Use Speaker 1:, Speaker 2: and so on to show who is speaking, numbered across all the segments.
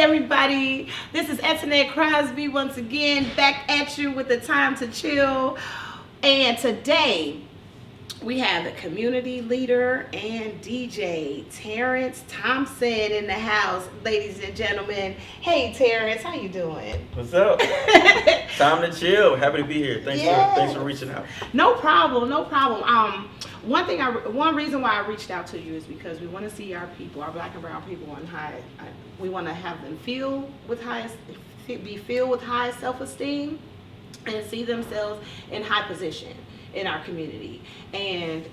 Speaker 1: everybody. This is Antonette Crosby once again, back at you with the Time to Chill. And today we have the community leader and DJ, Terrence Thompson, in the house, ladies and gentlemen. Hey, Terrence, how you doing?
Speaker 2: What's up? Time to chill. Happy to be here. Thanks for reaching out.
Speaker 1: No problem. One reason why I reached out to you is because we want to see our people, our black and brown people, on high. We want to have them be filled with high self-esteem and see themselves in high position in our community. And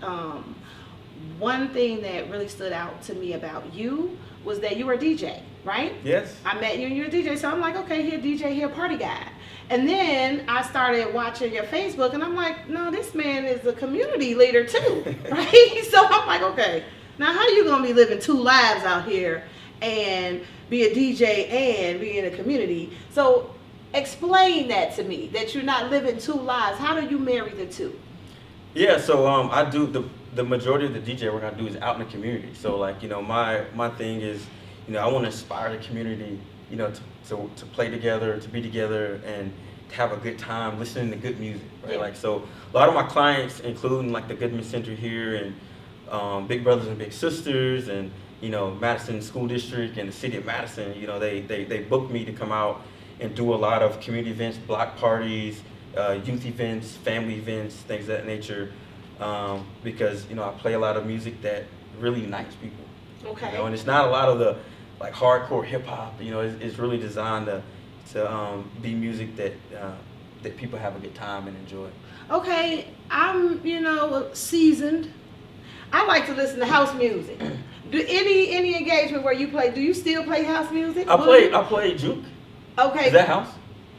Speaker 1: one thing that really stood out to me about you was that you were a DJ, right?
Speaker 2: Yes.
Speaker 1: I met you and you're a DJ, so I'm like, okay, he a DJ, he a party guy. And then I started watching your Facebook, and I'm like, no, this man is a community leader too, right? So I'm like, okay, now how you gonna be living two lives out here and be a DJ and be in a community? So explain that to me, that you're not living two lives. How do you marry the two?
Speaker 2: Yeah, so I do the majority of the DJ work I do is out in the community. So like, my thing is, I want to inspire the community, to play together, to be together, and to have a good time listening to good music, right?
Speaker 1: Yeah.
Speaker 2: Like, so a lot of my clients, including like the Goodman Center here and Big Brothers and Big Sisters and Madison School District and the City of Madison, they book me to come out and do a lot of community events, block parties, youth events, family events, things of that nature, because I play a lot of music that really unites people.
Speaker 1: Okay.
Speaker 2: And it's not a lot of the like hardcore hip hop. It's really designed to be music that people have a good time and enjoy.
Speaker 1: Okay, I'm seasoned. I like to listen to house music. Do any engagement where you play? Do you still play house music?
Speaker 2: I play juke.
Speaker 1: Okay.
Speaker 2: Is that house?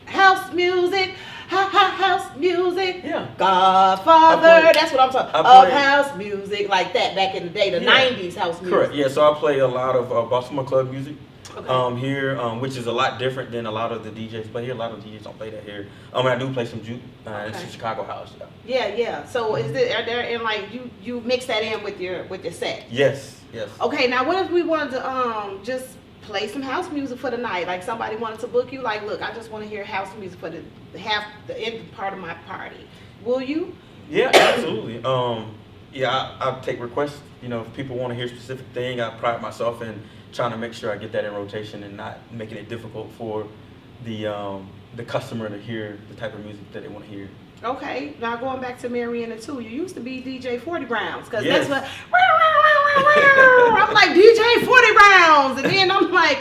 Speaker 1: House music. House music.
Speaker 2: Yeah.
Speaker 1: Godfather. That's what I'm talking about. House music like that back in the day, the 90s house music.
Speaker 2: Correct. Yeah. So I play a lot of Baltimore club music.
Speaker 1: Okay.
Speaker 2: Here, which is a lot different than a lot of the DJs play here. A lot of DJs don't play that here. And I do play some juke. It's a Chicago house.
Speaker 1: Yeah. So are there and like you mix that in with your set?
Speaker 2: Yes.
Speaker 1: Okay. Now what if we wanted to just play some house music for the night? Like somebody wanted to book you, like, look, I just want to hear house music for the end part of my party. Will you?
Speaker 2: Yeah, absolutely. I take requests. If people want to hear a specific thing, I pride myself in trying to make sure I get that in rotation and not making it difficult for the customer to hear the type of music that they want to hear.
Speaker 1: Okay, now going back to Mariana too, you used to be DJ 40 Rounds, because
Speaker 2: yes.
Speaker 1: That's what, I'm like, DJ 40 Rounds, and then I'm like,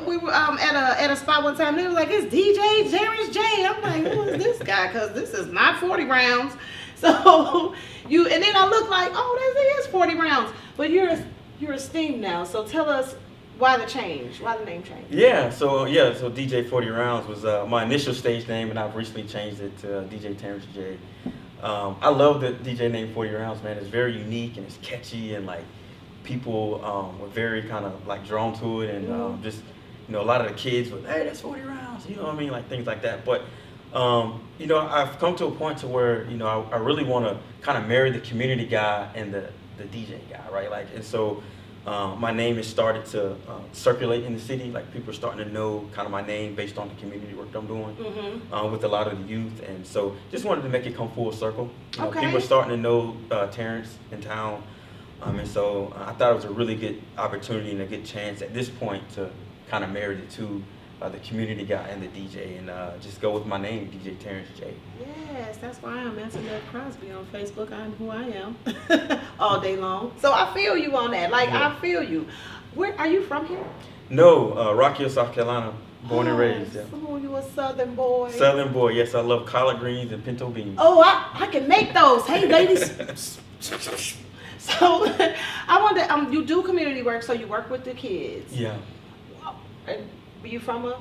Speaker 1: we were at a spot one time, they were like, it's DJ Terrence J. I'm like, who is this guy, because this is not 40 Rounds, so and then I look like, oh, this is 40 Rounds, but you're esteemed now, so tell us why the name change?
Speaker 2: Yeah, so DJ 40 Rounds was my initial stage name, and I've recently changed it to DJ Terrence J. I love the DJ name 40 Rounds, man. It's very unique and it's catchy, and like people were very kind of like drawn to it, and just a lot of the kids were, hey, that's 40 Rounds, you know what I mean, like things like that. But I've come to a point to where I really want to kind of marry the community guy and the DJ guy, right? Like, and so. My name has started to circulate in the city. Like, people are starting to know kind of my name based on the community work I'm doing with a lot of the youth. And so just wanted to make it come full circle.
Speaker 1: Okay.
Speaker 2: People are starting to know Terrence in town. And so I thought it was a really good opportunity and a good chance at this point to kind of marry the two, the community guy and the DJ, and just go with my name, DJ Terrence J.
Speaker 1: Yes, that's why I'm Antonette Crosby on Facebook. I'm who I am all day long. So I feel you on that. Like, yeah. I feel you. Where are you from here?
Speaker 2: No, Rock Hill, South Carolina. Born and raised. Yeah.
Speaker 1: So you a Southern boy.
Speaker 2: Southern boy, yes. I love collard greens and pinto beans.
Speaker 1: Oh, I can make those. Hey, ladies. So I wonder, you do community work, so you work with the kids.
Speaker 2: Yeah.
Speaker 1: Were you from a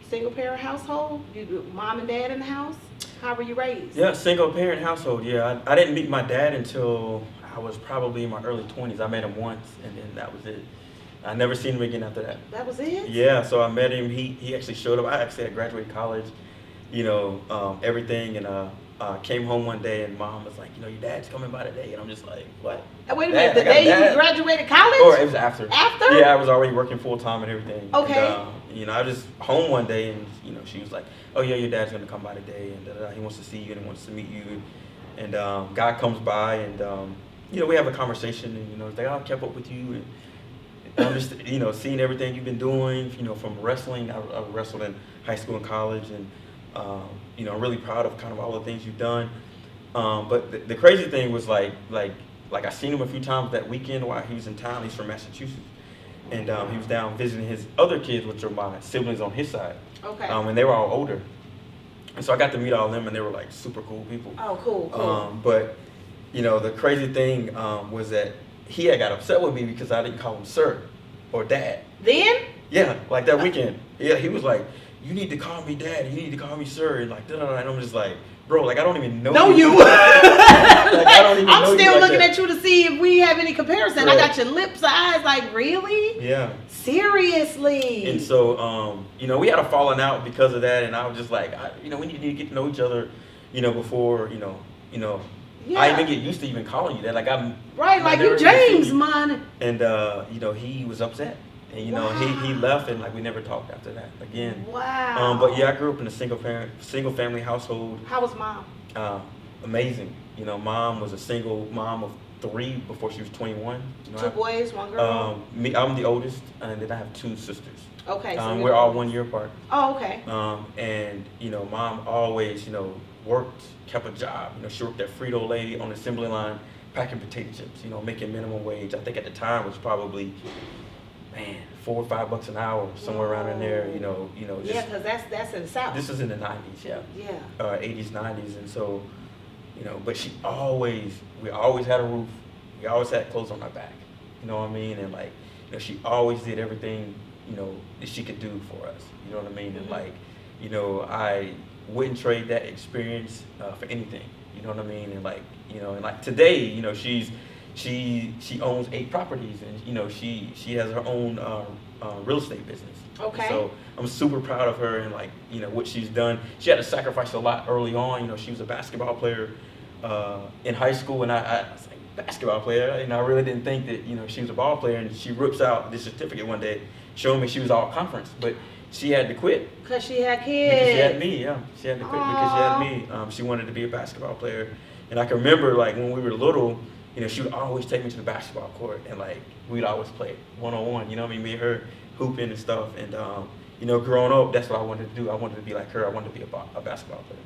Speaker 1: single parent household? You mom and dad in the house? How were you raised?
Speaker 2: Yeah, single parent household. Yeah, I didn't meet my dad until I was probably in my early 20s. I met him once, and then that was it. I never seen him again after that.
Speaker 1: That was it?
Speaker 2: Yeah, so I met him. He actually showed up. I actually had graduated college, everything, and came home one day and mom was like, you know, your dad's coming by today, and I'm just like, what?
Speaker 1: Wait a minute, the day you graduated college?
Speaker 2: Or it was after.
Speaker 1: After?
Speaker 2: Yeah, I was already working full time and everything.
Speaker 1: Okay.
Speaker 2: And, you know, I was just home one day, and you know, she was like, oh yeah, your dad's gonna come by today, and he wants to see you and he wants to meet you, and guy comes by, and you know, we have a conversation, and you know, they all kept up with you, and I'm just, you know, seeing everything you've been doing, you know, from wrestling. I wrestled in high school and college, and you know, I'm really proud of kind of all the things you've done. But the crazy thing was like I seen him a few times that weekend while he was in town. He's from Massachusetts, and he was down visiting his other kids, which are my siblings on his side.
Speaker 1: Okay.
Speaker 2: And they were all older, and so I got to meet all of them, and they were like super cool people.
Speaker 1: Oh, cool.
Speaker 2: But you know, the crazy thing was that he had got upset with me because I didn't call him sir or dad.
Speaker 1: Then?
Speaker 2: Yeah, like that weekend. Yeah, he was like, you need to call me dad, you need to call me sir, and like, da-da-da. And I'm just like, bro, like I don't even know you. Like, I don't even know
Speaker 1: I'm
Speaker 2: you
Speaker 1: still
Speaker 2: like
Speaker 1: looking
Speaker 2: that.
Speaker 1: at you to see if we have any comparison.
Speaker 2: Right.
Speaker 1: I got your lips, eyes, like really?
Speaker 2: Yeah.
Speaker 1: Seriously.
Speaker 2: And so, you know, we had a falling out because of that, and I was just like, you know, we need to get to know each other, you know, before, you know.
Speaker 1: Yeah.
Speaker 2: I even get used to even calling you that. Like I'm
Speaker 1: right, like you James, man.
Speaker 2: And you know, he was upset. And you know, he left, and like we never talked after that again.
Speaker 1: Wow.
Speaker 2: But yeah, I grew up in a single family household.
Speaker 1: How was mom?
Speaker 2: Amazing. You know, mom was a single mom of 3 before she was 21. You know,
Speaker 1: 2 boys, 1 girl.
Speaker 2: I'm the oldest, and then I have 2 sisters.
Speaker 1: Okay. So
Speaker 2: we're all 1 year apart.
Speaker 1: Oh, okay.
Speaker 2: And you know, mom always, you know, worked, kept a job. You know, she worked at Frito-Lay on the assembly line, packing potato chips. You know, making minimum wage. I think at the time was probably, man, $4 or $5 an hour, somewhere around in there. You know.
Speaker 1: Yeah, because that's in the South.
Speaker 2: This was in the 90s, yeah.
Speaker 1: Yeah.
Speaker 2: 80s, 90s, and so, you know, but we always had a roof. We always had clothes on our back. You know what I mean? And like, you know, she always did everything, you know, that she could do for us. You know what I mean?
Speaker 1: Mm-hmm.
Speaker 2: And like, you know, I wouldn't trade that experience for anything. You know what I mean? And like, you know, and like today, you know, she owns 8 properties, and you know, she has her own real estate business.
Speaker 1: Okay.
Speaker 2: So I'm super proud of her, and like, you know, what she's done. She had to sacrifice a lot early on. You know, she was a basketball player in high school, and I was like, basketball player, and I really didn't think that, you know, she was a ball player. And she rips out this certificate one day showing me she was all conference, but she had to quit.
Speaker 1: Because she had kids.
Speaker 2: Because she had me, yeah. She had to quit because she had me. She wanted to be a basketball player. And I can remember, like, when we were little, you know, she would always take me to the basketball court, and, like, we'd always play one-on-one. You know what I mean? Me and her hooping and stuff. And, you know, growing up, that's what I wanted to do. I wanted to be like her. I wanted to be a basketball player.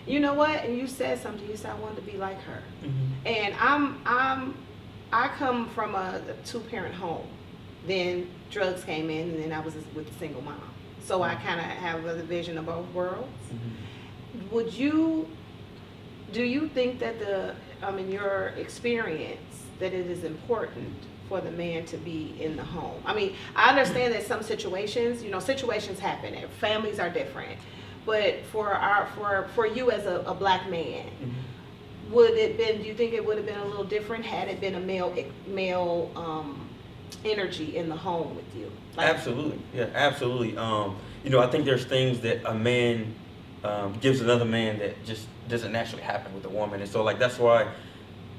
Speaker 2: You
Speaker 1: know what? And you said something. You said I wanted to be like her. Mm-hmm. And I come from a 2-parent home. Then drugs came in, and then I was with a single mom. So I kind of have a vision of both worlds. Mm-hmm. Do you think that in your experience, that it is important for the man to be in the home? I mean, I understand that some situations, you know, situations happen, and families are different. But for you as a black man, mm-hmm. Do you think it would have been a little different had it been a male energy in the home with you? Like, absolutely, yeah, absolutely. You know, I think there's things that a man gives another man that just doesn't naturally happen with a woman, and so like that's why,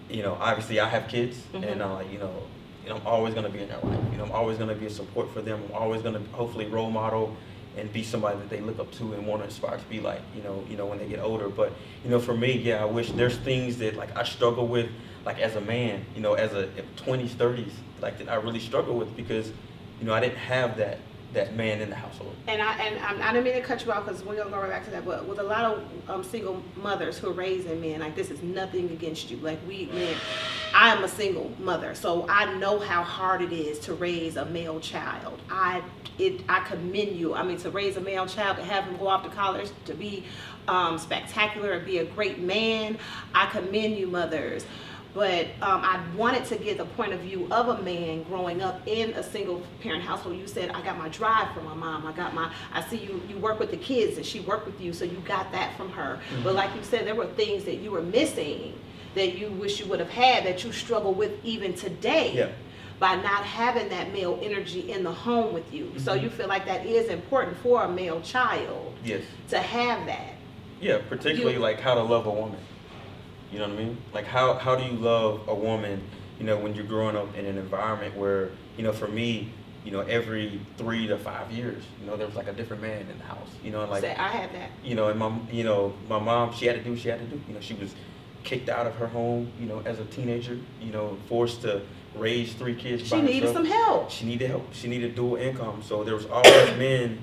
Speaker 1: you know, obviously I have kids, mm-hmm. and you know, I'm always gonna be in their life. You know, I'm always gonna be a support for them. I'm always gonna hopefully role model and be somebody that they look up to and want to aspire to be like, you know, when they get older. But, you know, for me, yeah, I wish there's things that like I struggle with, like as a man, you know, as a 20s, 30s, like that I really struggle with because, you know, I didn't have that man in the household. And I didn't mean to cut you off because we're gonna go right back to that. But with a lot of single mothers who are raising men, like this is nothing against you. Like I am a single mother, so I know how hard it is to raise a male child. I commend you. I mean, to raise a male child, to have him go off to college, to be spectacular and be a great man. I commend you, mothers. But I wanted to get the point of view of a man growing up in a single parent household. You said, I got my drive from my mom. I see you work with the kids and she worked with you, so you got that from her. Mm-hmm. But like you said, there were things that you were missing that you wish you would have had, that you struggle with even today. Yeah. By not having that male energy in the home with you. Mm-hmm. So you feel like that is important for a male child. Yes. To have that.
Speaker 2: Yeah, particularly like how to love a woman. You know what I mean? Like how do you love a woman, when you're growing up in an environment where, for me, every 3 to 5 years, there was like a different man in the house. And like
Speaker 1: Say, I had that.
Speaker 2: and my mom, she had to do what she had to do. She was kicked out of her home, as a teenager, forced to raise 3 kids by
Speaker 1: She needed
Speaker 2: herself.
Speaker 1: some help.
Speaker 2: She needed help. She needed dual income. So there was always men,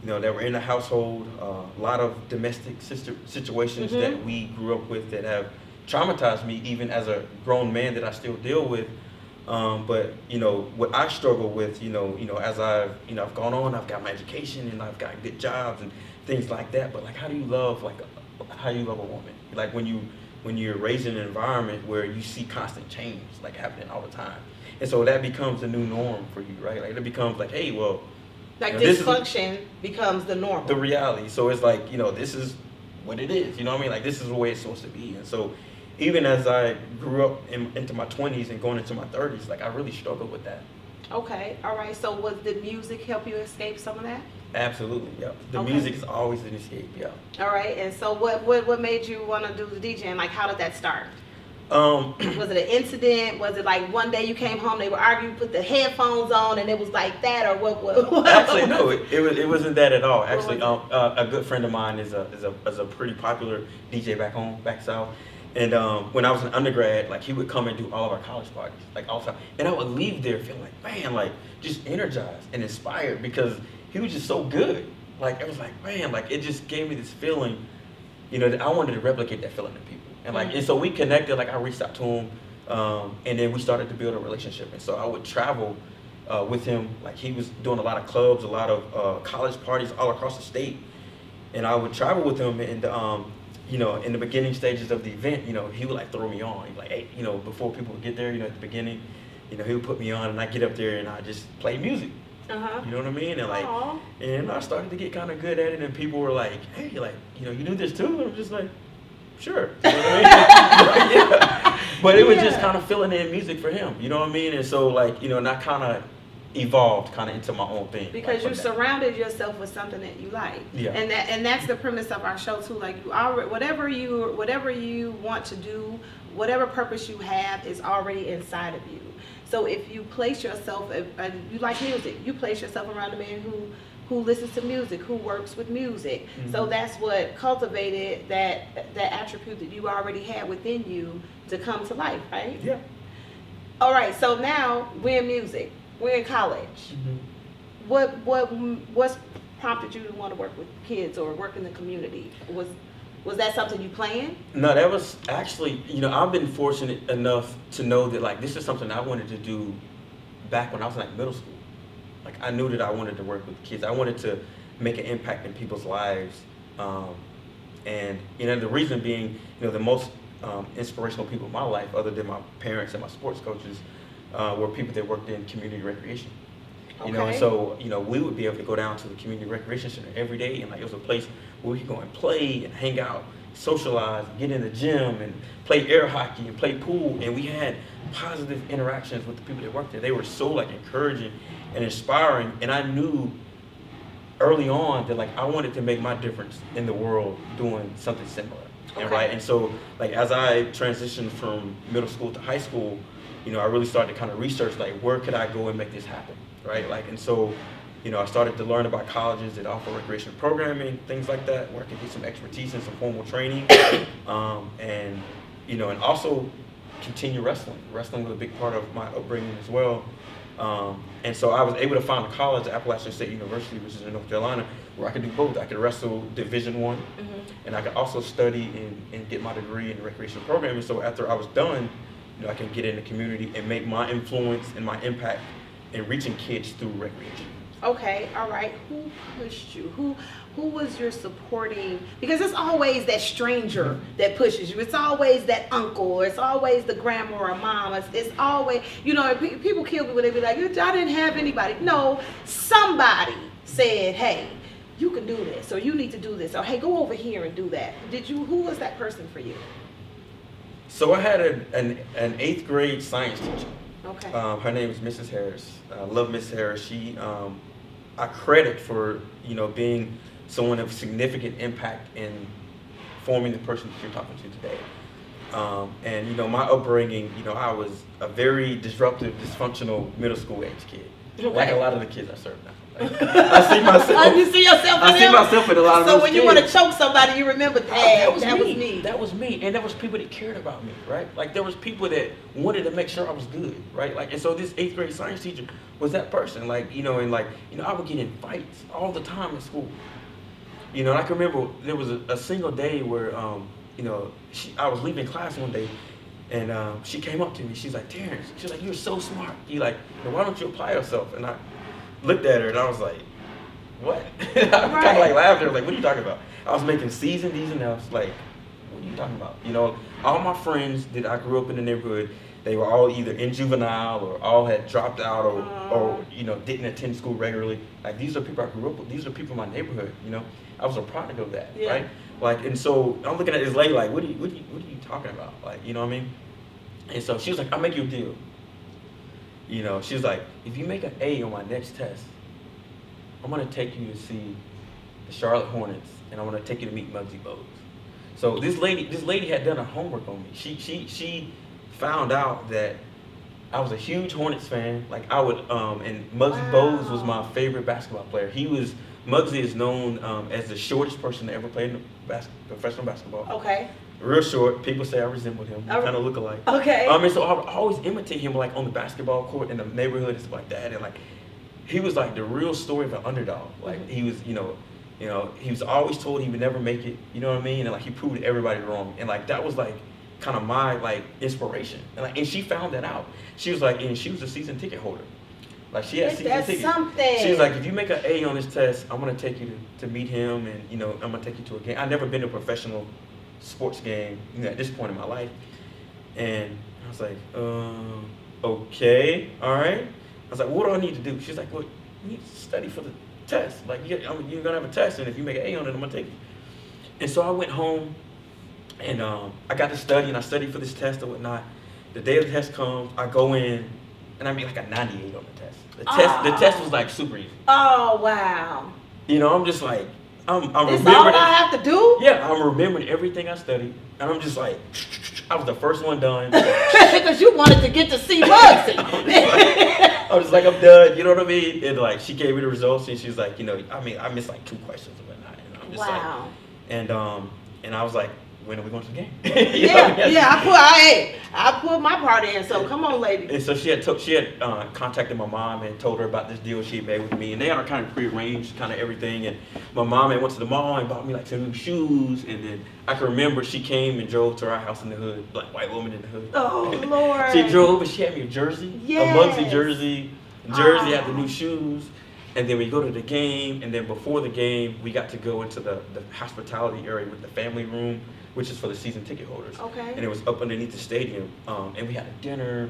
Speaker 2: that were in the household. A lot of domestic situations that we grew up with that have traumatized me, even as a grown man that I still deal with. But what I struggle with, as I've gone on, I've got my education and I've got good jobs and things like that. But like, how do you love a woman? Like when you're raised in an environment where you see constant change like happening all the time, and so that becomes the new norm for you, right? Like it becomes like, hey, well,
Speaker 1: like dysfunction becomes the norm.
Speaker 2: The reality. So it's like, this is what it is. You know what I mean? Like this is the way it's supposed to be. And so even as I grew up into my 20s and going into my 30s, like I really struggled with that.
Speaker 1: Okay, all right. So did music help you escape some of that?
Speaker 2: Absolutely, yeah. The music is always an escape, yeah.
Speaker 1: All right, and so what made you want to do the DJing? Like, how did that start? Was it an incident? Was it like one day you came home, they were arguing, put the headphones on, and it was like that, or what?
Speaker 2: Actually, no, it wasn't that at all. Actually, a good friend of mine is a pretty popular DJ back south. And when I was an undergrad, like he would come and do all of our college parties, like all the time. And I would leave there feeling like, man, like just energized and inspired because he was just so good. Like, it was like, man, like it just gave me this feeling, that I wanted to replicate that feeling in people. And like, and so we connected, like I reached out to him, and then we started to build a relationship. And so I would travel with him. Like he was doing a lot of clubs, a lot of college parties all across the state. And I would travel with him and, in the beginning stages of the event, he would like throw me on. He'd like, hey, before people would get there, at the beginning, he would put me on and I get up there and I just play music.
Speaker 1: Uh-huh.
Speaker 2: You know what I mean? And like, and I started to get kind of good at it and people were like, hey, like, you do this too? And I'm just like, sure. You know what I mean? Yeah. But it was just kind of filling in music for him. You know what I mean? And so like, and I kind of evolved kind of into my own thing.
Speaker 1: Because you surrounded yourself with something that you like. Yeah. And that's the premise of our show too. Like you already, whatever you want to do, whatever purpose you have is already inside of you. So if you place yourself, and you like music, you place yourself around a man who listens to music, who works with music. Mm-hmm. So that's what cultivated that attribute that you already had within you to come to life, right?
Speaker 2: Yeah.
Speaker 1: All right. So now we're in music. We're in college. Mm-hmm. What's prompted you to want to work with kids or work in the community? Was that something you planned?
Speaker 2: No, that was actually, I've been fortunate enough to know that like this is something I wanted to do back when I was in like middle school. Like I knew that I wanted to work with kids. I wanted to make an impact in people's lives. And the reason being, the most inspirational people in my life, other than my parents and my sports coaches, were people that worked in community recreation.
Speaker 1: Okay.
Speaker 2: And so, we would be able to go down to the community recreation center every day, and like it was a place where we could go and play and hang out, socialize, get in the gym and play air hockey and play pool, and we had positive interactions with the people that worked there. They were so like encouraging and inspiring, and I knew early on that like I wanted to make my difference in the world doing something similar. Okay. And so like as I transitioned from middle school to high school, I really started to kind of research like where could I go and make this happen, right? Like, and so, I started to learn about colleges that offer recreation programming, things like that, where I could get some expertise and some formal training, and also continue wrestling. Wrestling was a big part of my upbringing as well. And so I was able to find a college at Appalachian State University, which is in North Carolina, where I could do both. I could wrestle Division I, and I could also study and get my degree in recreation programming. So after I was done, I can get in the community and make my influence and my impact in reaching kids through recreation.
Speaker 1: Okay, all right. Who pushed you? Who was your supporting? Because it's always that stranger that pushes you. It's always that uncle. It's always the grandma or mom. It's always, people kill me when they be like, I didn't have anybody. No, somebody said, hey, you can do this, or you need to do this, or hey, go over here and do that. Who was that person for you?
Speaker 2: So I had an 8th grade science teacher.
Speaker 1: Okay.
Speaker 2: Her name is Mrs. Harris. I love Mrs. Harris. She, I credit for, being someone of significant impact in forming the person that you're talking to today. And you know, my upbringing, you know, I was a very disruptive, dysfunctional middle school age kid, like a lot of the kids I serve now. I see myself.
Speaker 1: You see yourself.
Speaker 2: I see myself in a lot of
Speaker 1: So
Speaker 2: those
Speaker 1: when you
Speaker 2: kids.
Speaker 1: want to choke somebody, you remember that was me.
Speaker 2: That was me, and there was people that cared about me, right? Like there was people that wanted to make sure I was good, right? Like, and so this 8th grade science teacher was that person, like, you know, and like, you know, I would get in fights all the time in school. You know, and I can remember there was a single day where, you know, I was leaving class one day, and she came up to me. She's like, Terrence, she's like, you're so smart. You like, why don't you apply yourself? And I looked at her and I was like, what? I kind of like laughed at her, like, what are you talking about? I was making C's and D's and F's, like, what are you talking about? You know, all my friends that I grew up in the neighborhood, they were all either in juvenile or all had dropped out or you know, didn't attend school regularly. Like, these are people I grew up with. These are people in my neighborhood, you know. I was a product of that, right? Like, and so I'm looking at this lady like, what are you talking about? Like, you know what I mean? And so she was like, I'll make you a deal. You know, she was like, if you make an A on my next test, I'm gonna take you to see the Charlotte Hornets, and I'm gonna take you to meet Muggsy Bogues. So this lady had done her homework on me. She found out that I was a huge Hornets fan. Like I would, and Muggsy Bogues was my favorite basketball player. Muggsy is known as the shortest person to ever play in professional basketball.
Speaker 1: Okay.
Speaker 2: Real short. People say I resembled him. We kind of look alike.
Speaker 1: Okay.
Speaker 2: And so I would always imitate him, like on the basketball court in the neighborhood and stuff like that. And like, he was like the real story of an underdog. Like he was, you know, he was always told he would never make it. You know what I mean? And like he proved everybody wrong. And like that was like kind of my like inspiration. And she found that out. She was like, and she was a season ticket holder. Like she had season tickets.
Speaker 1: Something.
Speaker 2: She was like, if you make an A on this test, I'm gonna take you to meet him, and you know, I'm gonna take you to a game. I've never been to a professional sports game, you know, at this point in my life. And I was like, okay, all right. I was like, what do I need to do? She's like, well, you need to study for the test. Like you're gonna have a test, and if you make an A on it, I'm gonna take you. And so I went home, and I got to study, and I studied for this test and whatnot. The day of the test comes, I go in, and I made like a 98 on the test. The test was like super easy.
Speaker 1: Oh wow.
Speaker 2: You know, I'm just like, I'm
Speaker 1: This
Speaker 2: remembering.
Speaker 1: all I have to do?
Speaker 2: Yeah, I'm remembering everything I studied, and I'm just like, I was the first one done.
Speaker 1: Because you wanted to get to see Muggsy.
Speaker 2: I was like, I'm done. You know what I mean? And like, she gave me the results, and she's like, you know, I mean, I missed like 2 questions or whatnot. And I'm just like, and I was like, when are we going to the game?
Speaker 1: I put my part in. So come on, lady.
Speaker 2: And so she had contacted my mom and told her about this deal she had made with me, and they had kind of prearranged kind of everything. And my mom had went to the mall and bought me like some new shoes, and then I can remember she came and drove to our house in the hood, black white woman in the hood.
Speaker 1: Oh Lord.
Speaker 2: She drove and she had me a jersey, a Muggsy jersey. Had the new shoes. And then we go to the game, and then before the game, we got to go into the hospitality area with the family room, which is for the season ticket holders.
Speaker 1: Okay.
Speaker 2: And it was up underneath the stadium. And we had a dinner,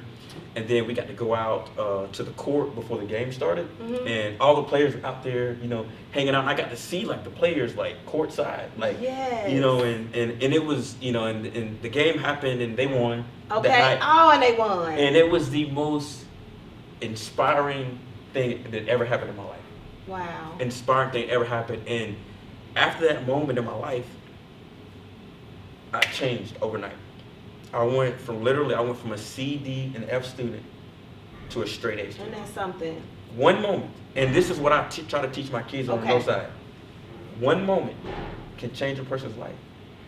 Speaker 2: and then we got to go out to the court before the game started. Mm-hmm. And all the players were out there, you know, hanging out. And I got to see like the players like courtside, like, you know, and it was, you know, and the game happened and they won.
Speaker 1: Okay. That night. And they won.
Speaker 2: And it was the most inspiring thing that ever happened in my life.
Speaker 1: Wow.
Speaker 2: Inspiring thing ever happened. And after that moment in my life, I changed overnight. I went from a C, D, and F student to a straight A student.
Speaker 1: And that's something.
Speaker 2: One moment, and this is what I try to teach my kids on the north side. One moment can change a person's life.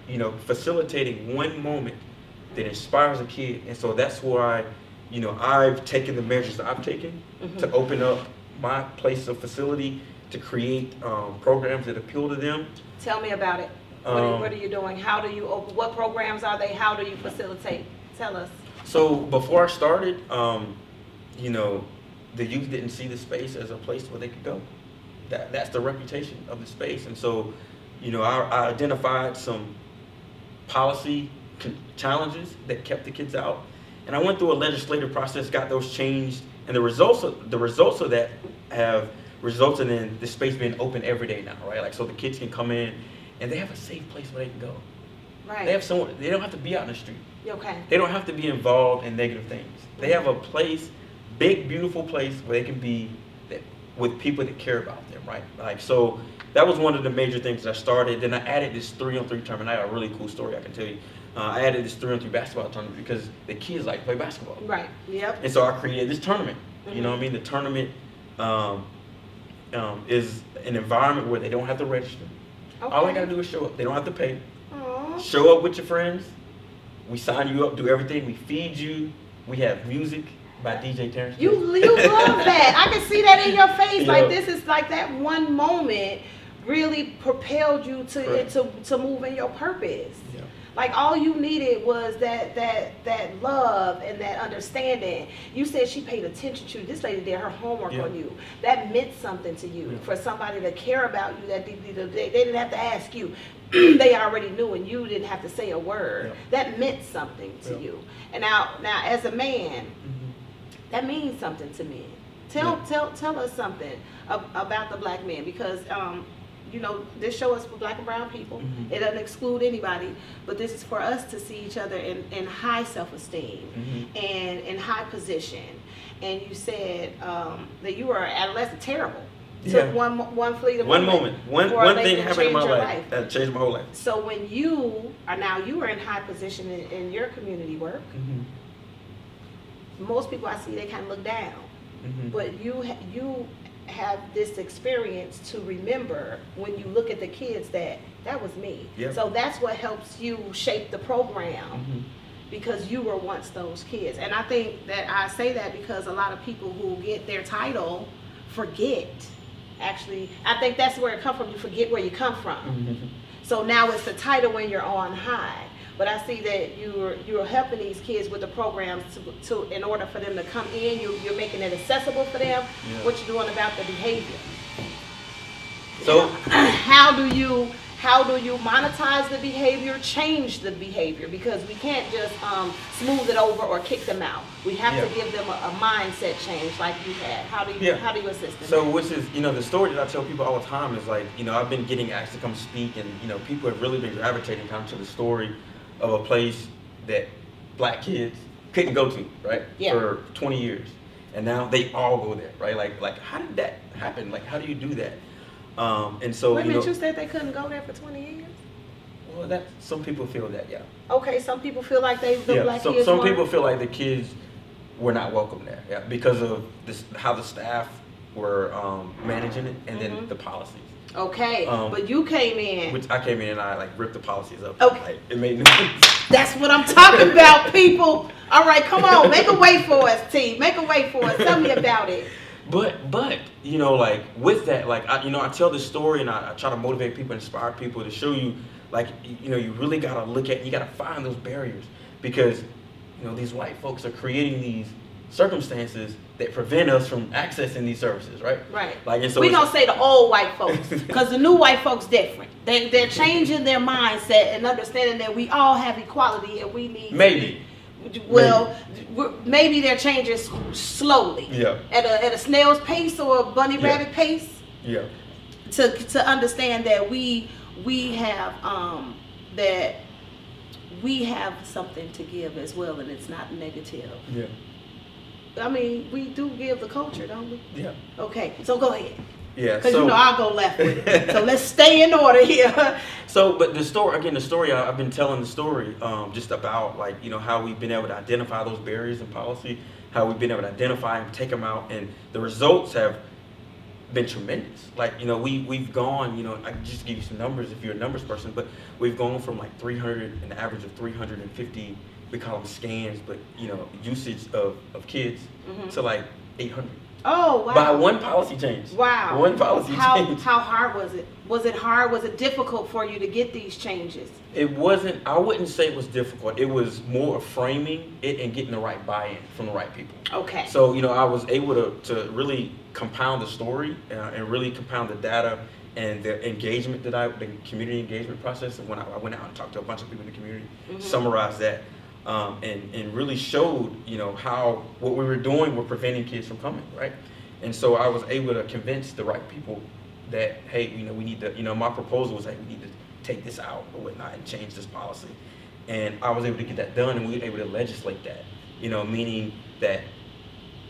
Speaker 2: You know, facilitating one moment that inspires a kid. And so that's why, you know, I've taken the measures that I've taken to open up my place of facility, to create programs that appeal to them.
Speaker 1: Tell me about it. What are you doing? How do you open? What programs are they? How do you facilitate? Tell us.
Speaker 2: So before I started, you know, the youth didn't see the space as a place where they could go. That's the reputation of the space. And so, you know, I identified some policy challenges that kept the kids out. And I went through a legislative process, got those changed, and the results of that have resulted in the space being open every day now, right? Like, so the kids can come in and they have a safe place where they can go.
Speaker 1: Right.
Speaker 2: They have someone, they don't have to be out in the street.
Speaker 1: Okay.
Speaker 2: They don't have to be involved in negative things. They have a place, big, beautiful place where they can be, that with people that care about them, right? Like, so that was one of the major things that I started. Then I added this 3-on-3 tournament. I got a really cool story I can tell you. I added this 3-on-3 basketball tournament because the kids like to play basketball.
Speaker 1: Right. Yep.
Speaker 2: And so I created this tournament. You know what I mean? The tournament is an environment where they don't have to register.
Speaker 1: Okay.
Speaker 2: All I gotta do is show up. They don't have to pay.
Speaker 1: Aww.
Speaker 2: Show up with your friends. We sign you up, do everything. We feed you. We have music by DJ Terrence J.
Speaker 1: You love that. I can see that in your face.
Speaker 2: Yeah.
Speaker 1: Like, this is like that one moment really propelled you to move in your purpose.
Speaker 2: Yeah.
Speaker 1: Like, all you needed was that love and that understanding. You said she paid attention to you. This lady did her homework on you. That meant something to you. For somebody to care about you, that they didn't have to ask you. They already knew, and you didn't have to say a word. That meant something to you. And now as a man, that means something to me. Tell us something about the black man, because you know, this show is for black and brown people. It doesn't exclude anybody, but this is for us to see each other in high self-esteem and in high position. And you said that you were an adolescent, terrible. Took one fleeting
Speaker 2: moment. One thing happened in my life that changed my whole life.
Speaker 1: So when you are in high position in your community work, most people I see, they kind of look down. But you have this experience to remember when you look at the kids that was me. So that's what helps you shape the program, because you were once those kids. And I think that I say that because a lot of people who get their title forget. Actually, I think that's where it comes from. You forget where you come from. So now it's the title when you're on high. But I see that you're helping these kids with the programs to in order for them to come in. You're making it accessible for them. What you're doing about the behavior. So how do you monetize the behavior, change the behavior? Because we can't just smooth it over or kick them out. We have to give them a mindset change like you had. How do you assist them?
Speaker 2: So which is, you know, the story that I tell people all the time is like, you know, I've been getting asked to come speak, and you know, people have really been gravitating kind of to the story of a place that black kids couldn't go to, right? For 20 years. And now they all go there, right? Like how did that happen? Like, how do you do that? And so,
Speaker 1: wait a minute, you said they couldn't go there for 20 years?
Speaker 2: Well, that some people feel that,
Speaker 1: Okay, some people feel like the black kids
Speaker 2: some people feel like the kids were not welcome there, because of this, how the staff were managing it, and then the policies.
Speaker 1: Okay, but you came in.
Speaker 2: Which I came in and I like ripped the policies up.
Speaker 1: Okay.
Speaker 2: Like, it made no sense.
Speaker 1: That's what I'm talking about, people. All right, come on, make a way for us, T. Make a way for us. Tell me about it.
Speaker 2: But you know, like with that, like I tell this story and I try to motivate people, inspire people to show you, like, you know, you really gotta look at, you gotta find those barriers, because you know, these white folks are creating these circumstances that prevent us from accessing these services, right?
Speaker 1: Right.
Speaker 2: Like, and so
Speaker 1: we don't say the old white folks, because the new white folks different. They're changing their mindset and understanding that we all have equality and we need maybe they're changing slowly. At a snail's pace or a bunny rabbit pace. To understand that we have something to give as well, and it's not negative. I mean, we do give the culture, don't we? Okay, so go ahead. Because you know I'll go left with it. So let's stay in order here.
Speaker 2: So, but the story I've been telling the story just about, like, you know, how we've been able to identify those barriers in policy, how we've been able to identify and take them out, and the results have been tremendous. Like, you know, we've gone, you know, I can just give you some numbers if you're a numbers person, but we've gone from like 300, an average of 350, we call them scans, but you know, usage of kids, to like 800.
Speaker 1: Oh, wow.
Speaker 2: By one policy change.
Speaker 1: Wow.
Speaker 2: One policy change.
Speaker 1: How hard was it? Was it hard? Was it difficult for you to get these changes?
Speaker 2: It wasn't, I wouldn't say it was difficult. It was more of framing it and getting the right buy-in from the right people.
Speaker 1: Okay.
Speaker 2: So, you know, I was able to really compound the story and really compound the data and the engagement the community engagement process. And when I went out and talked to a bunch of people in the community, summarized that, and really showed, you know, how what we were doing were preventing kids from coming, right? And so I was able to convince the right people that, hey, you know, we need to, you know, my proposal was, hey, we need to take this out or whatnot and change this policy. And I was able to get that done, and we were able to legislate that, you know, meaning that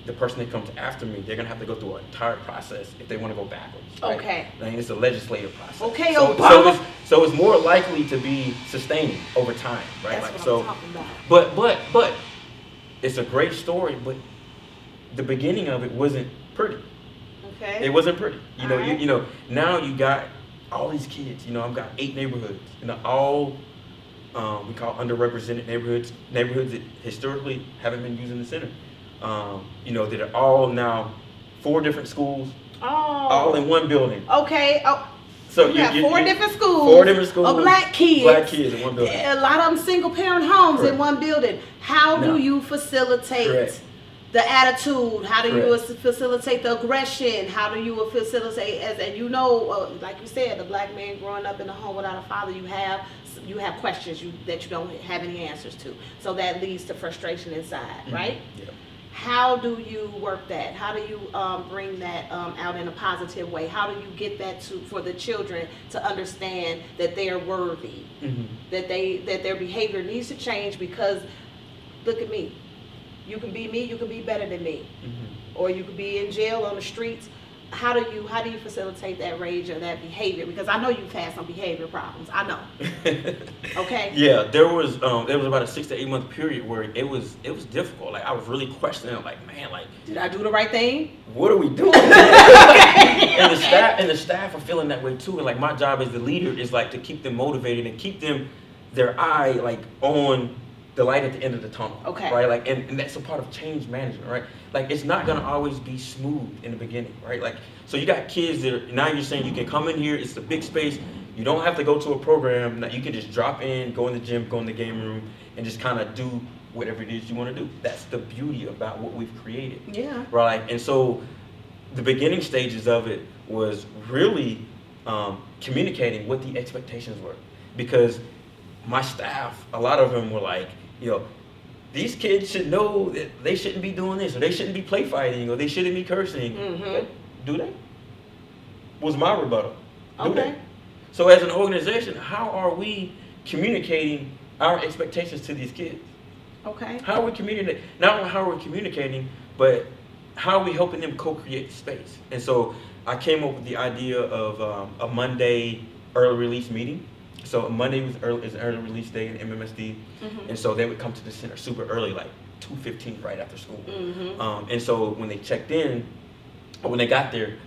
Speaker 2: the person that comes after me, they're gonna have to go through an entire process if they want to go backwards. Right?
Speaker 1: Okay.
Speaker 2: I mean, it's a legislative process.
Speaker 1: Okay,
Speaker 2: so,
Speaker 1: Obama.
Speaker 2: So it's more likely to be sustaining over time, right?
Speaker 1: That's
Speaker 2: like
Speaker 1: what I'm talking about.
Speaker 2: But it's a great story, but the beginning of it wasn't pretty.
Speaker 1: Okay.
Speaker 2: It wasn't pretty. You know,
Speaker 1: Alright.
Speaker 2: you know, now you got all these kids. You know, I've got 8 neighborhoods. You know, all we call underrepresented neighborhoods that historically haven't been using the center. You know, that are all now 4 different schools, all in one building.
Speaker 1: Okay. Oh.
Speaker 2: So
Speaker 1: you have 4 different schools.
Speaker 2: 4 different schools
Speaker 1: Of black kids.
Speaker 2: Black kids in one building.
Speaker 1: A lot of them single parent homes
Speaker 2: Correct.
Speaker 1: in one building. How
Speaker 2: No.
Speaker 1: do you facilitate
Speaker 2: Correct.
Speaker 1: the attitude? How do you
Speaker 2: Correct.
Speaker 1: facilitate the aggression? How do you facilitate and you know, like you said, the black man growing up in a home without a father, you have questions that you don't have any answers to. So that leads to frustration inside, right?
Speaker 2: Yeah.
Speaker 1: How do you work that? How do you bring that out in a positive way? How do you get that for the children to understand that they are worthy, that their behavior needs to change because, look at me, you can be me, you can be better than me, or you could be in jail on the streets. How do you facilitate that rage or that behavior? Because I know you've had some behavior problems. I know. Okay.
Speaker 2: Yeah, there was about a 6 to 8 month period where it was difficult. Like I was really questioning, like, man, like,
Speaker 1: did I do the right thing?
Speaker 2: What are we doing? And the staff are feeling that way too. And like my job as the leader is like to keep them motivated and keep their eye like on the light at the end of the tunnel.
Speaker 1: Okay.
Speaker 2: Right? Like and that's a part of change management, right? Like it's not gonna always be smooth in the beginning, right? Like so you got kids that now you're saying you can come in here, it's a big space, you don't have to go to a program, now you can just drop in, go in the gym, go in the game room, and just kind of do whatever it is you want to do. That's the beauty about what we've created.
Speaker 1: Yeah.
Speaker 2: Right? And so the beginning stages of it was really communicating what the expectations were. Because my staff, a lot of them were like, you know, these kids should know that they shouldn't be doing this, or they shouldn't be play fighting, or they shouldn't be cursing. Do they? Was my rebuttal. Do they? So as an organization, how are we communicating our expectations to these kids?
Speaker 1: Okay.
Speaker 2: How are we communicating? Not only how are we communicating, but how are we helping them co-create the space? And so I came up with the idea of a Monday early release meeting. So Monday is an early release day in MMSD, and so they would come to the center super early, like 2:15 right after school. And so when they checked in, or when they got there,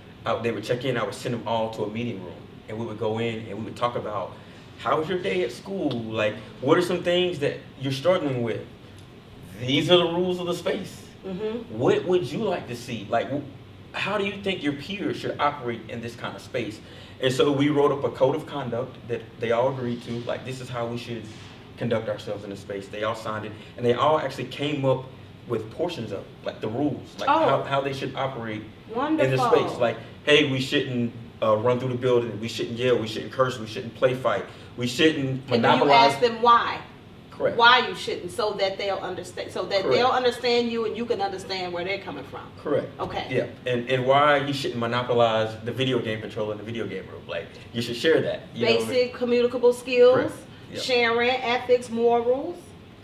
Speaker 2: they would check in. I would send them all to a meeting room, and we would go in and we would talk about how was your day at school? Like, what are some things that you're struggling with? These are the rules of the space. What would you like to see? Like, how do you think your peers should operate in this kind of space? And so we wrote up a code of conduct that they all agreed to. Like, this is how we should conduct ourselves in the space. They all signed it, and they all actually came up with portions of it, like the rules, like how they should operate in the space. Like, hey, we shouldn't run through the building. We shouldn't yell. We shouldn't curse. We shouldn't play fight. We shouldn't monopolize.
Speaker 1: And you ask them why.
Speaker 2: Correct.
Speaker 1: Why you shouldn't, so that they'll understand, they'll understand you, and you can understand where they're coming from.
Speaker 2: Correct.
Speaker 1: Okay.
Speaker 2: Yeah, and why you shouldn't monopolize the video game controller in the video game room. Like, you should share that.
Speaker 1: Basic communicable skills,
Speaker 2: Correct. Yep.
Speaker 1: sharing, ethics, morals.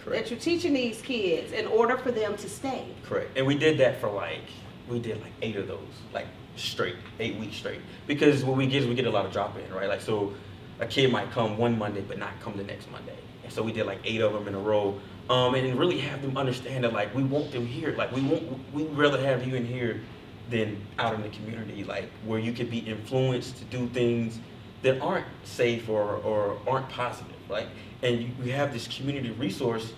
Speaker 2: Correct.
Speaker 1: That you're teaching these kids in order for them to stay.
Speaker 2: Correct. And we did that for we did 8 of those, like straight, 8 weeks straight. Because what we get is we get a lot of drop in, right? Like, so a kid might come one Monday but not come the next Monday. And so we did 8 of them in a row. And really have them understand that we want them here. Like, we'd rather have you in here than out in the community, like where you could be influenced to do things that aren't safe or aren't positive, right? And you have this community resource,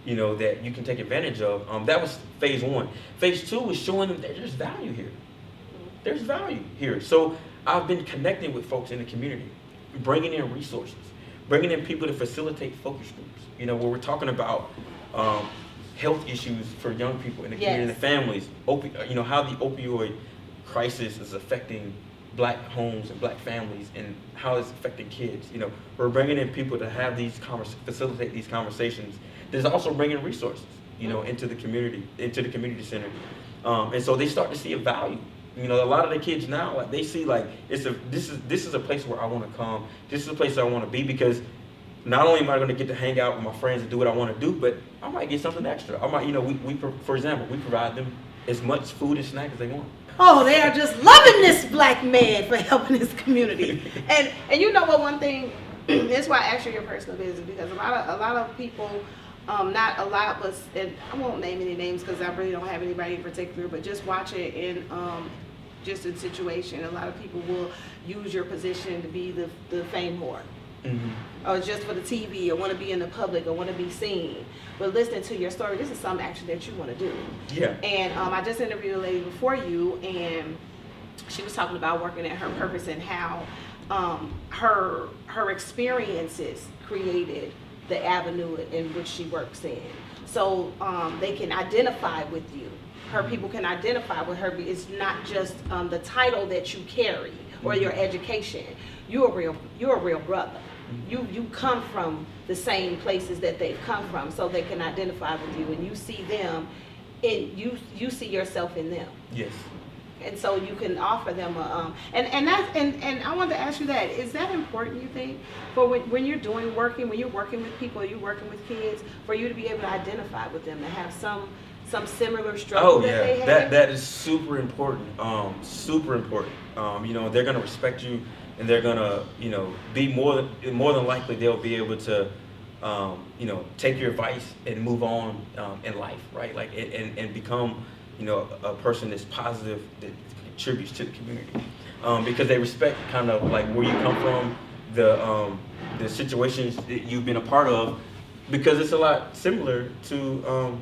Speaker 2: that you can take advantage of. That was phase 1. Phase 2 was showing them that there's value here. There's value here. So I've been connecting with folks in the community, bringing in resources, bringing in people to facilitate focus groups, where we're talking about health issues for young people in the community and the families, how the opioid crisis is affecting Black homes and Black families and how it's affecting kids. We're bringing in people to have facilitate these conversations. There's also bringing resources, into the community center. And so they start to see a value. A lot of the kids now, they see this is a place where I want to come. This is a place I want to be, because not only am I going to get to hang out with my friends and do what I want to do, but I might get something extra. I might, for example, we provide them as much food and snack as they want.
Speaker 1: Oh, they are just loving this black man for helping his community. And you know what? One thing, that's why I asked you your personal business, because a lot of people, not a lot, but and I won't name any names because I really don't have anybody in particular, but just watch it in just in situation. A lot of people will use your position to be the fame whore. Or just for the TV, or want to be in the public, or want to be seen. But listening to your story, this is something actually that you want to do.
Speaker 2: Yeah.
Speaker 1: And I just interviewed a lady before you, and she was talking about working at her purpose and how her experiences created the avenue in which she works in. So they can identify with you. Her people can identify with her. It's not just the title that you carry or your education. You're a real brother. You come from the same places that they've come from, so they can identify with you, and you see them, and you see yourself in them.
Speaker 2: Yes.
Speaker 1: And so you can offer them and I wanted to ask you that, is that important, you think, for when you're working with people, you're working with kids, for you to be able to identify with them, to have some similar struggle that they have?
Speaker 2: That is super important. Super important. They're gonna respect you, and they're gonna, be more than likely they'll be able to, take your advice and move on in life, right? Like and become, a person that's positive, that contributes to the community, because they respect kind of like where you come from, the situations that you've been a part of, because it's a lot similar to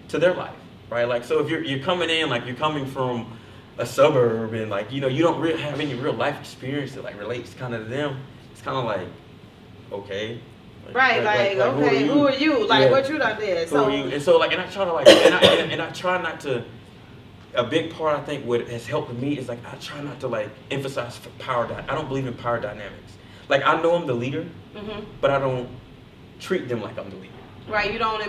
Speaker 2: their life, right? Like, so if you're coming in, like you're coming from a suburb, and like, you don't really have any real life experience that like relates kind of to them, it's kind of like, okay.
Speaker 1: Like, okay, who are you? Like, what you done did?
Speaker 2: Who are you? And so like, and I try to like, and I try not to. A big part, I think, what has helped me is like I try not to like emphasize power. I don't believe in power dynamics. Like, I know I'm the leader, but I don't treat them like I'm the leader.
Speaker 1: Right, you don't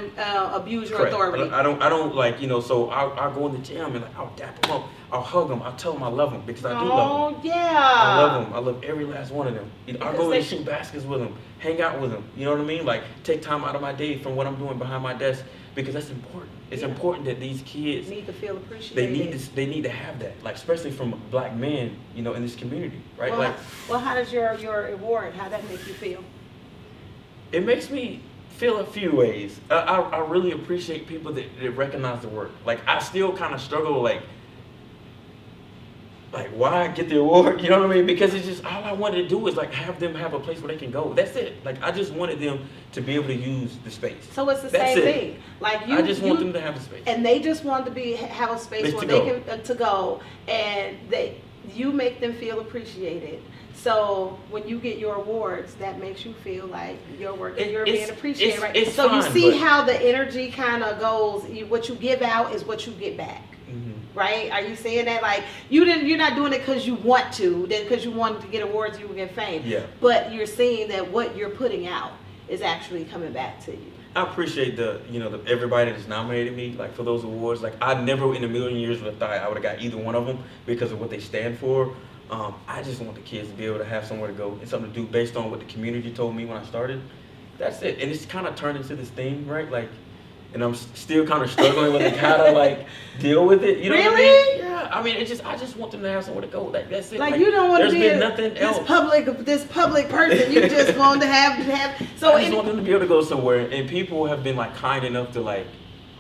Speaker 1: abuse your
Speaker 2: Correct.
Speaker 1: authority.
Speaker 2: I don't like, so I'll go in the gym and like I'll dap them up, I'll hug them, I'll tell them I love them, because I do love them.
Speaker 1: Oh yeah.
Speaker 2: I love them. I love every last one of them. I'll go and shoot baskets with them, hang out with them. You know what I mean? Like, take time out of my day from what I'm doing behind my desk, because that's important. It's important that these kids
Speaker 1: need to feel appreciated.
Speaker 2: They need to have that, like, especially from black men, in this community, right?
Speaker 1: Well, how does your award, how that make you feel?
Speaker 2: It makes me feel a few ways. I really appreciate people that recognize the work. Like, I still kind of struggle, like why get the award? You know what I mean? Because it's just, all I wanted to do is like have them have a place where they can go. That's it. Like, I just wanted them to be able to use the space.
Speaker 1: So it's the same thing. Like,
Speaker 2: I just want them to have the space.
Speaker 1: And they just want to have a space where they can to go, and you make them feel appreciated. So when you get your awards, that makes you feel like your work and you're being appreciated, right?
Speaker 2: It's
Speaker 1: so
Speaker 2: fine,
Speaker 1: you see how the energy kind of goes. What you give out is what you get back. Right? Are you saying that? Like, you're not doing it because you want to, then because you wanted to get awards, you will get fame.
Speaker 2: Yeah.
Speaker 1: But you're seeing that what you're putting out is actually coming back to you.
Speaker 2: I appreciate everybody that's nominated me, like, for those awards. Like, I never in a million years would have thought I would have got either one of them because of what they stand for. I just want the kids to be able to have somewhere to go and something to do based on what the community told me when I started. That's it. And it's kind of turned into this thing, right? Like, and I'm still kind of struggling with how to like deal with it. You know what I mean? Yeah. I mean, I just want them to have somewhere to go. Like, that's it.
Speaker 1: Like, you don't want to be
Speaker 2: this
Speaker 1: public person. You just want to have. So
Speaker 2: I just want them to be able to go somewhere. And people have been like kind enough to like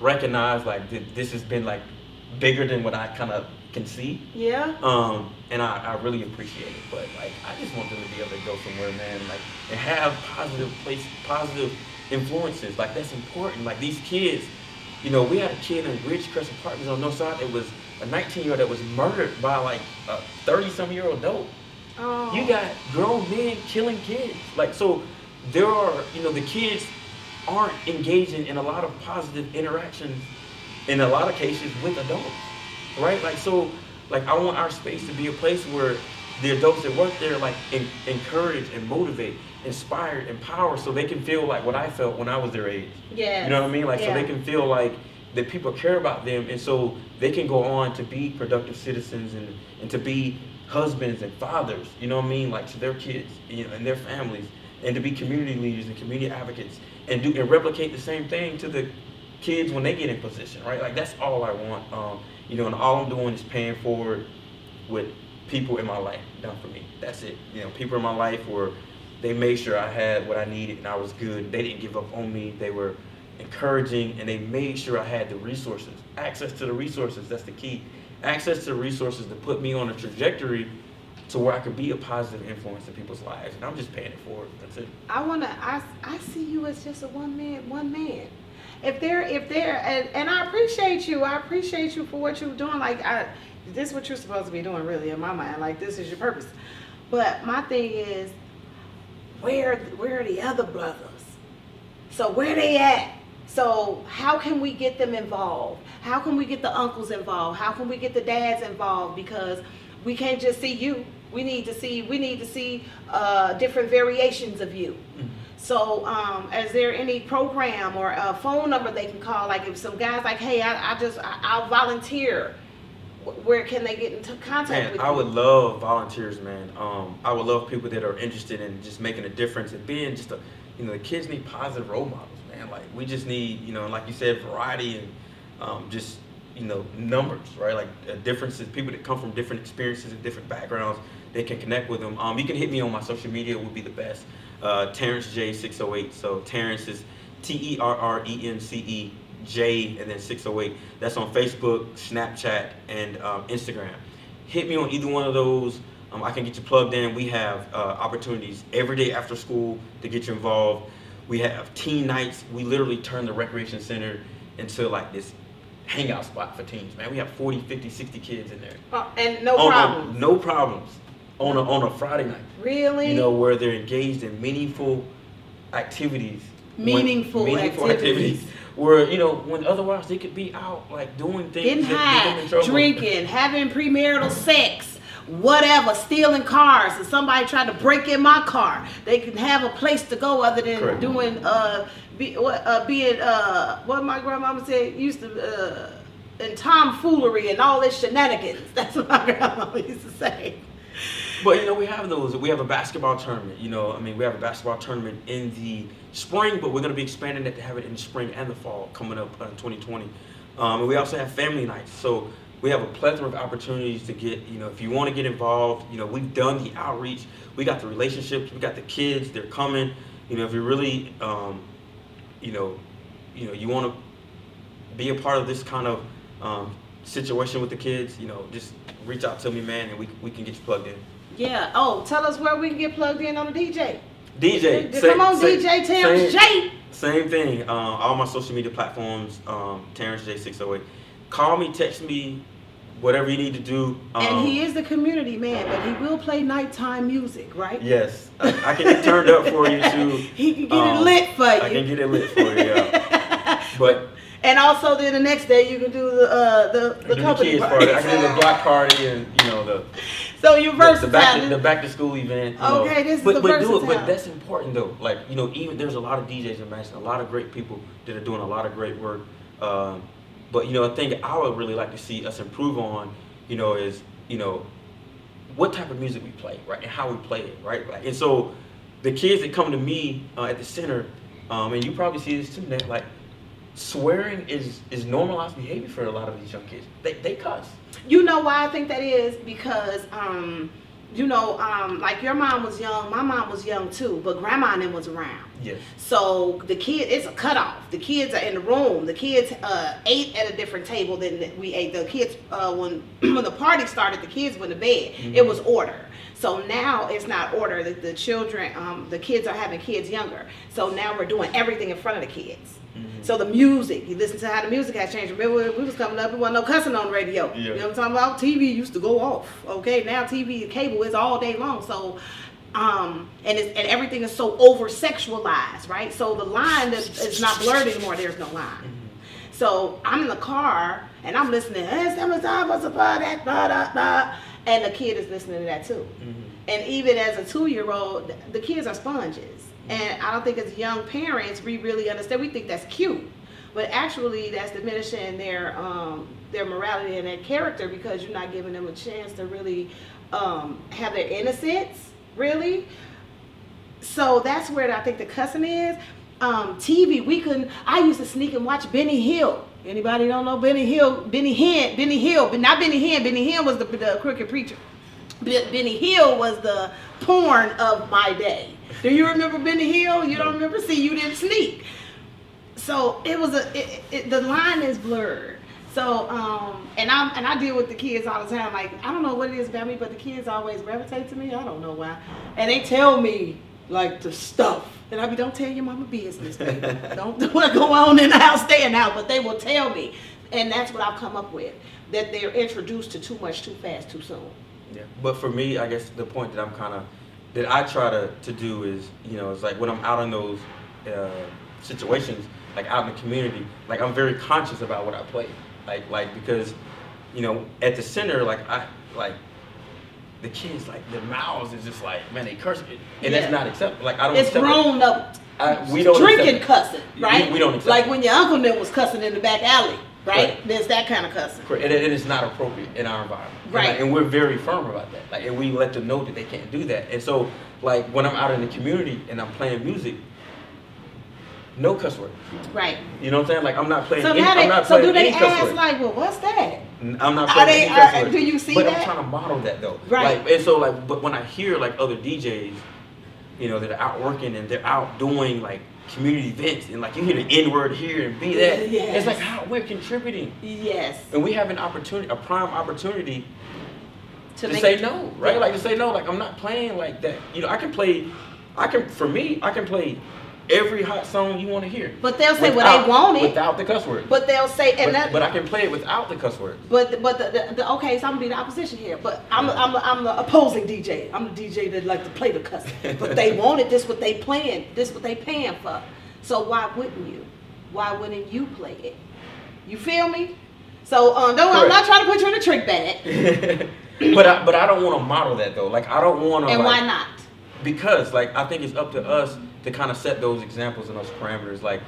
Speaker 2: recognize like this has been like bigger than what I kind of can see.
Speaker 1: Yeah.
Speaker 2: And I really appreciate it. But like, I just want them to be able to go somewhere, man. Like, and have positive influences. Like, that's important. Like, these kids, we had a kid in Ridgecrest Apartments on North Side that was a 19-year-old that was murdered by like a 30-some-year-old adult.
Speaker 1: Oh.
Speaker 2: You got grown men killing kids. Like, so there are, the kids aren't engaging in a lot of positive interactions in a lot of cases with adults, right? Like, so, like, I want our space to be a place where the adults that work there, like, encourage and motivate, inspire, empower, so they can feel like what I felt when I was their age.
Speaker 1: Yeah.
Speaker 2: You know what I mean? Like, so they can feel like that people care about them, and so they can go on to be productive citizens and to be husbands and fathers, you know what I mean? Like, to their kids, and their families, and to be community leaders and community advocates, and replicate the same thing to the kids when they get in position, right? Like, that's all I want. You know, and all I'm doing is paying forward with people in my life done for me. That's it. You know, people in my life where they made sure I had what I needed and I was good. They didn't give up on me. They were encouraging, and they made sure I had the resources. Access to the resources, that's the key. Access to the resources to put me on a trajectory to where I could be a positive influence in people's lives. And I'm just paying it forward. That's it.
Speaker 1: I see you as just a one man. If they're and I appreciate you. I appreciate you for what you're doing. Like this is what you're supposed to be doing, really, in my mind. Like, this is your purpose. But my thing is, where are the other brothers? So where they at? So how can we get them involved? How can we get the uncles involved? How can we get the dads involved? Because we can't just see you. We need to see different variations of you. Mm-hmm. So is there any program or a phone number they can call? Like, if some guys like, hey, I'll volunteer. Where can they get into contact with you?
Speaker 2: I would love volunteers, man. I would love people that are interested in just making a difference and being just the kids need positive role models, man. Like, we just need, like you said, variety and just, numbers, right? Like, differences, people that come from different experiences and different backgrounds, they can connect with them. You can hit me on my social media, would be the best. Terrence J 608. So Terrence is TERRENCE J and then 608. That's on Facebook, Snapchat, and Instagram. Hit me on either one of those. I can get you plugged in. We have opportunities every day after school to get you involved. We have teen nights. We literally turn the recreation center into like this hangout spot for teens, man. We have 40, 50, 60 kids in there.
Speaker 1: And no problems.
Speaker 2: No problems on a Friday night.
Speaker 1: Really?
Speaker 2: Where they're engaged in meaningful activities.
Speaker 1: Meaningful activities.
Speaker 2: Where, when otherwise they could be out, like, doing things.
Speaker 1: Getting high, drinking, having premarital sex, whatever, stealing cars. If somebody tried to break in my car, they can have a place to go other than
Speaker 2: Correct.
Speaker 1: Doing, what my grandmama said, used to, and tomfoolery and all this shenanigans. That's what my grandmama used to say.
Speaker 2: But, we have those. We have a basketball tournament, we have a basketball tournament in the spring, but we're going to be expanding it to have it in the spring and the fall coming up in 2020. And we also have family nights. So we have a plethora of opportunities to get, if you want to get involved, we've done the outreach. We got the relationships. We got the kids. They're coming. If you're really, you want to be a part of this kind of situation with the kids, just reach out to me, man, and we can get you plugged in.
Speaker 1: Yeah. Oh, tell us where we can get plugged in on the DJ.
Speaker 2: Come
Speaker 1: on, DJ Terrence J.
Speaker 2: Same thing. All my social media platforms, Terrence J 608. Call me, text me, whatever you need to do.
Speaker 1: And he is the community man, but he will play nighttime music, right?
Speaker 2: Yes, I can get turned up for you too.
Speaker 1: He can get it lit for you.
Speaker 2: I can get it lit for you. Yeah. But.
Speaker 1: And also, then the next day you can do the company
Speaker 2: kids party. I can do the block party and the.
Speaker 1: So you're versatile.
Speaker 2: The back to school event.
Speaker 1: Okay, this is the versatile.
Speaker 2: But that's important though. Like even there's a lot of DJs in Madison, a lot of great people that are doing a lot of great work. But a thing I would really like to see us improve on, is what type of music we play, right, and how we play it, right. Like, and so the kids that come to me at the center, and you probably see this too, Nat, like. Swearing is normalized behavior for a lot of these young kids. They cuss. You know
Speaker 1: why I think that is? Because like your mom was young, my mom was young too, but grandma and them was around.
Speaker 2: Yes.
Speaker 1: So the kid, it's a cutoff. The kids are in the room. The kids ate at a different table than we ate. The kids, when the party started, the kids went to bed. Mm-hmm. It was order. So now it's not order. The children, the kids are having kids younger. So now we're doing everything in front of the kids. Mm-hmm. So the music, you listen to how the music has changed. Remember when we was coming up, there wasn't no cussing on the radio. Yeah. You know what I'm talking about? TV used to go off. Okay, now TV and cable is all day long. So, and everything is so over sexualized, right? So the line is not blurred anymore. There's no line. Mm-hmm. So I'm in the car and I'm listening. And the kid is listening to that too. Mm-hmm. And even as a 2-year-old, the kids are sponges. And I don't think as young parents, we really understand. We think that's cute. But actually, that's diminishing their morality and their character because you're not giving them a chance to really have their innocence, really. So that's where I think the cussing is. TV, I used to sneak and watch Benny Hill. Anybody don't know Benny Hill, but not Benny Hinn. Benny Hinn was the crooked preacher. Benny Hill was the porn of my day. Do you remember Benny Hill? You don't remember? See, you didn't sneak. So it was the line is blurred. So and I deal with the kids all the time. Like, I don't know what it is about me, but the kids always gravitate to me. I don't know why. And they tell me like the stuff. And I be, don't tell your mama business, baby. Don't do what go on in the house, staying out. But they will tell me. And that's what I've come up with. That they're introduced to too much, too fast, too soon.
Speaker 2: Yeah. But for me, I guess the point that that I try to do is, it's like when I'm out in those situations, like out in the community, like I'm very conscious about what I play. Like because, at the center, the kids, like, their mouths is just like, man, they curse it. And that's not acceptable. Like, I don't accept it. It's grown up
Speaker 1: we don't drinking cussing, right?
Speaker 2: We don't accept
Speaker 1: like when your uncle was cussing in the back alley, right? There's that kind of cussing.
Speaker 2: And it's not appropriate in our environment.
Speaker 1: Right.
Speaker 2: And we're very firm about that. Like, and we let them know that they can't do that. And so, like, when I'm out in the community and I'm playing music, no cuss words.
Speaker 1: Right.
Speaker 2: You know what I'm saying? Like, I'm not playing
Speaker 1: so
Speaker 2: any cuss words.
Speaker 1: So do they ask, like, well, what's that?
Speaker 2: I'm not playing any cuss words.
Speaker 1: Do you see
Speaker 2: but
Speaker 1: that?
Speaker 2: I'm trying to model that, though.
Speaker 1: Right.
Speaker 2: Like, and so, like, but when I hear, like, other DJs, that are out working and they're out doing, like, community events, and, like, you hear the N-word here and be that.
Speaker 1: Yes.
Speaker 2: It's like, how we're contributing.
Speaker 1: Yes.
Speaker 2: And we have an opportunity, a prime opportunity to say no, right? Like, to say no, like, I'm not playing like that. I can play every hot song you want to hear.
Speaker 1: But they'll say they want it
Speaker 2: without the cuss word.
Speaker 1: But they'll say,
Speaker 2: but I can play it without the cuss words.
Speaker 1: But the okay, so I'm gonna be the opposition here. But I'm the opposing DJ. I'm the DJ that like to play the cuss. But they want it. This what they playing. This what they paying for. So why wouldn't you? Why wouldn't you play it? You feel me? So I'm not trying to put you in a trick bag.
Speaker 2: but I don't want to model that though. Like, I don't want to.
Speaker 1: And why not?
Speaker 2: Because, like, I think it's up to us to kind of set those examples and those parameters. Like,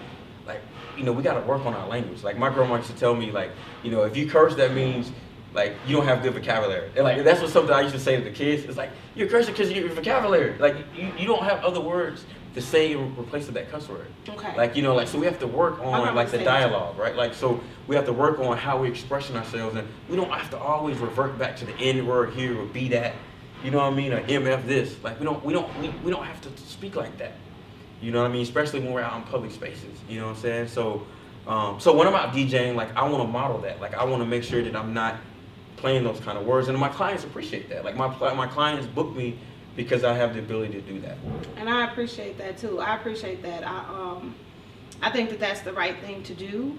Speaker 2: we got to work on our language. Like, my grandma used to tell me, like, if you curse, that means, like, you don't have good vocabulary. And, like, that's something I used to say to the kids. It's like, you're cursing because your vocabulary. Like, you don't have other words to say in replace of that cuss word.
Speaker 1: Okay.
Speaker 2: Like, so we have to work on, like, the dialogue, right? Like, so we have to work on how we're expressing ourselves. And we don't have to always revert back to the N word here or be that. You know what I mean? Or MF this. Like, we don't have to speak like that. You know what I mean? Especially when we're out in public spaces. You know what I'm saying? So when I'm out DJing, like, I want to model that. Like, I want to make sure that I'm not playing those kind of words, and my clients appreciate that. Like, my clients book me because I have the ability to do that.
Speaker 1: And I appreciate that too. I appreciate that. I think that that's the right thing to do,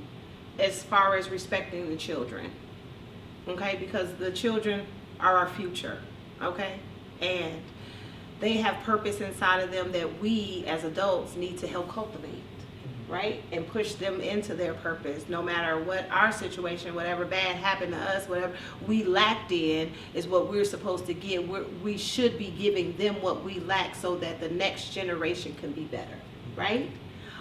Speaker 1: as far as respecting the children. Okay, because the children are our future. Okay, and they have purpose inside of them that we as adults need to help cultivate, right? And push them into their purpose, no matter what our situation, whatever bad happened to us, whatever we lacked in is what we're supposed to give. We should be giving them what we lack so that the next generation can be better, right?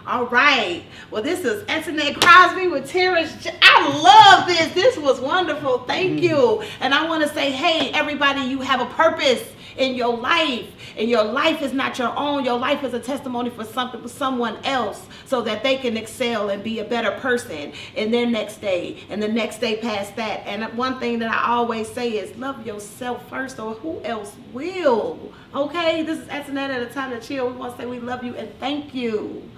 Speaker 1: All right. Well, this is Antonette Crosby with Terrence J. I love this. This was wonderful. Thank you. And I want to say, hey, everybody, you have a purpose in your life. And your life is not your own. Your life is a testimony for someone else so that they can excel and be a better person in their next day and the next day past that. And one thing that I always say is love yourself first, or who else will? Okay? This is Antonette at a time to chill. We want to say we love you and thank you.